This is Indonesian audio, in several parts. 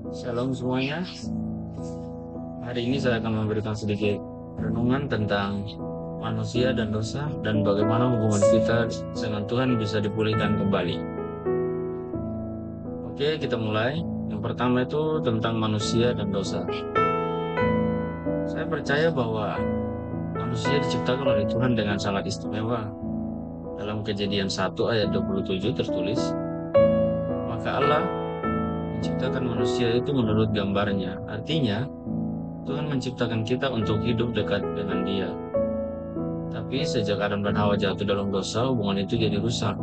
Shalom semuanya. Hari ini saya akan memberikan sedikit renungan tentang manusia dan dosa dan bagaimana hubungan kita dengan Tuhan bisa dipulihkan kembali. Oke, kita mulai. Yang pertama itu tentang manusia dan dosa. Saya percaya bahwa manusia diciptakan oleh Tuhan dengan sangat istimewa. Dalam Kejadian 1 ayat 27 tertulis, maka Allah menciptakan manusia itu menurut gambarnya. Artinya, Tuhan menciptakan kita untuk hidup dekat dengan Dia. Tapi sejak Adam dan Hawa jatuh dalam dosa, hubungan itu jadi rusak.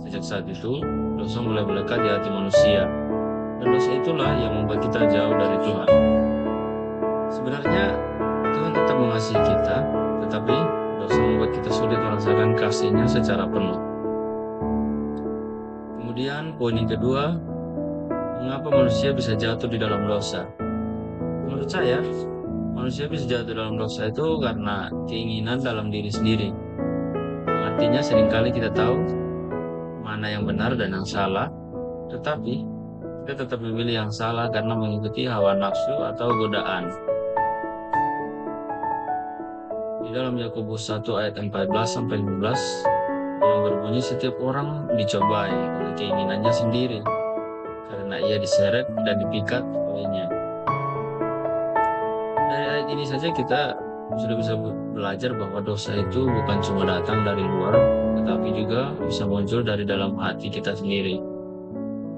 Sejak saat itu, dosa mulai melekat di hati manusia. Dan dosa itulah yang membuat kita jauh dari Tuhan. Sebenarnya, Tuhan tetap mengasihi kita, tetapi dosa membuat kita sulit merasakan kasih-Nya secara penuh. Kemudian, poin yang kedua, mengapa manusia bisa jatuh di dalam dosa? Menurut saya, manusia bisa jatuh dalam dosa itu karena keinginan dalam diri sendiri. Artinya seringkali kita tahu mana yang benar dan yang salah, tetapi kita tetap memilih yang salah karena mengikuti hawa nafsu atau godaan. Di dalam Yakobus 1 ayat 14-15 yang berbunyi setiap orang dicobai oleh keinginannya sendiri karena ia diseret dan dipikat olehnya. Dari ayat ini saja kita sudah bisa belajar bahwa dosa itu bukan cuma datang dari luar, tetapi juga bisa muncul dari dalam hati kita sendiri.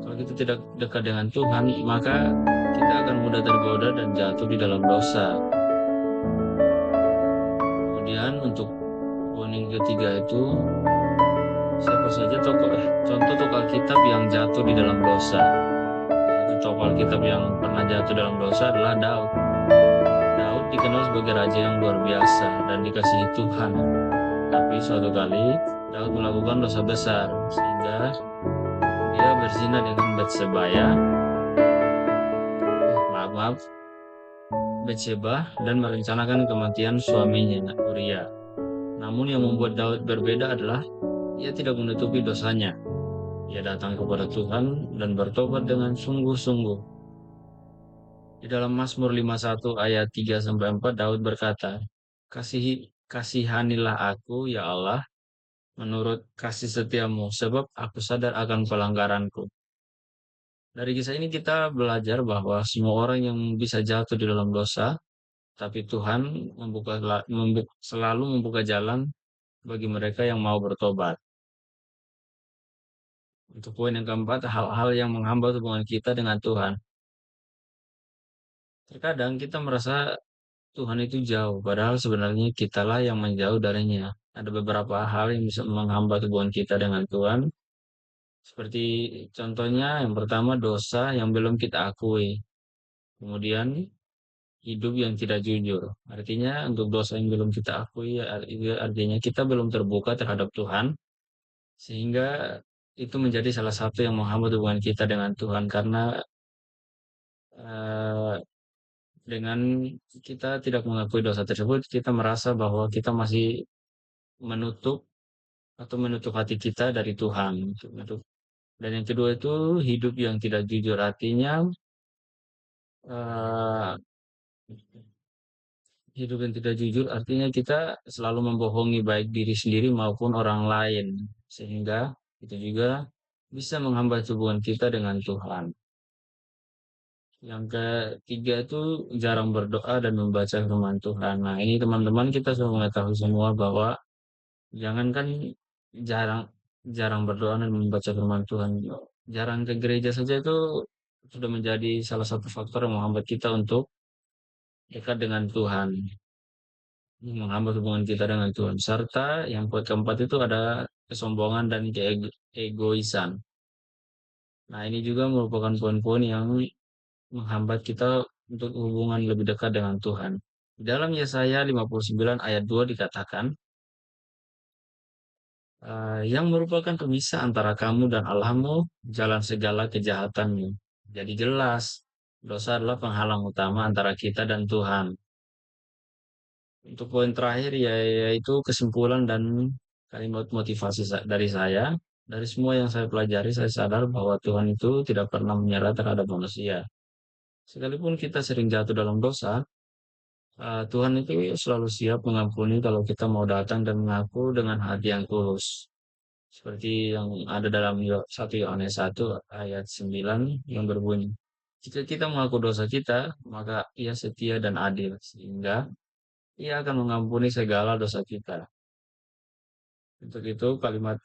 Kalau kita tidak dekat dengan Tuhan, maka kita akan mudah tergoda dan jatuh di dalam dosa. Kemudian untuk poin yang ketiga itu, siapa saja contoh tokoh Alkitab yang jatuh di dalam dosa. Satu tokoh Alkitab yang pernah jatuh dalam dosa adalah Daud. Daud dikenal sebagai raja yang luar biasa dan dikasihi Tuhan. Tapi suatu kali Daud melakukan dosa besar sehingga dia berzina dengan Batsheba dan merencanakan kematian suaminya Uria. Namun yang membuat Daud berbeda adalah ia tidak menutupi dosanya. Ia datang kepada Tuhan dan bertobat dengan sungguh-sungguh. Di dalam Mazmur 51 ayat 3-4 Daud berkata, Kasihanilah aku ya Allah menurut kasih setiamu sebab aku sadar akan pelanggaranku. Dari kisah ini kita belajar bahwa semua orang yang bisa jatuh di dalam dosa, tapi Tuhan selalu membuka jalan bagi mereka yang mau bertobat. Untuk poin yang keempat, hal-hal yang menghambat hubungan kita dengan Tuhan. Terkadang kita merasa Tuhan itu jauh, padahal sebenarnya kitalah yang menjauh darinya. Ada beberapa hal yang bisa menghambat hubungan kita dengan Tuhan, seperti contohnya yang pertama dosa yang belum kita akui. Kemudian hidup yang tidak jujur. Artinya untuk dosa yang belum kita akui, artinya kita belum terbuka terhadap Tuhan, sehingga itu menjadi salah satu yang menghambat hubungan kita dengan Tuhan karena eh, dengan kita tidak mengakui dosa tersebut, kita merasa bahwa kita masih menutup menutup hati kita dari Tuhan. Dan yang kedua itu hidup yang tidak jujur, artinya eh, hidup yang tidak jujur artinya kita selalu membohongi baik diri sendiri maupun orang lain, sehingga itu juga bisa menghambat hubungan kita dengan Tuhan. Yang ketiga itu jarang berdoa dan membaca firman Tuhan. Nah, ini teman-teman kita sudah mengetahui semua bahwa jangankan jarang jarang berdoa dan membaca firman Tuhan, jarang ke gereja saja itu sudah menjadi salah satu faktor yang menghambat kita untuk dekat dengan Tuhan, menghambat hubungan kita dengan Tuhan. Serta yang keempat itu ada kesombongan dan keegoisan. Nah, ini juga merupakan poin-poin yang menghambat kita untuk hubungan lebih dekat dengan Tuhan. Di dalam Yesaya 59 ayat 2 dikatakan, yang merupakan pemisah antara kamu dan Allahmu, jalan segala kejahatanmu. Jadi jelas, dosa adalah penghalang utama antara kita dan Tuhan. Untuk poin terakhir yaitu kesimpulan dan kalimat motivasi dari saya. Dari semua yang saya pelajari, saya sadar bahwa Tuhan itu tidak pernah menyerah terhadap manusia. Sekalipun kita sering jatuh dalam dosa, Tuhan itu selalu siap mengampuni kalau kita mau datang dan mengaku dengan hati yang tulus. Seperti yang ada dalam 1 Yohanes 1 ayat 9 yang berbunyi, jika kita mengaku dosa kita, maka ia setia dan adil, sehingga ia akan mengampuni segala dosa kita. Untuk itu kalimat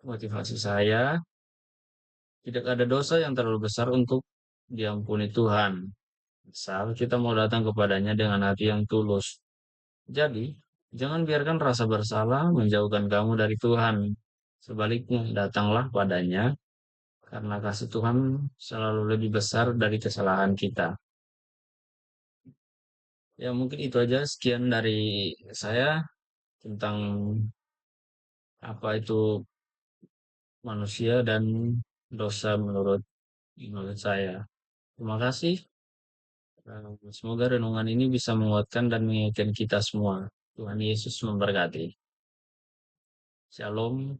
motivasi saya, tidak ada dosa yang terlalu besar untuk diampuni Tuhan. Asal kita mau datang kepadanya dengan hati yang tulus. Jadi, jangan biarkan rasa bersalah menjauhkan kamu dari Tuhan. Sebaliknya, datanglah padanya karena kasih Tuhan selalu lebih besar dari kesalahan kita. Ya, mungkin itu aja sekian dari saya tentang apa itu manusia dan dosa menurut saya. Terima kasih. Semoga renungan ini bisa menguatkan dan mengingatkan kita semua. Tuhan Yesus memberkati. Shalom.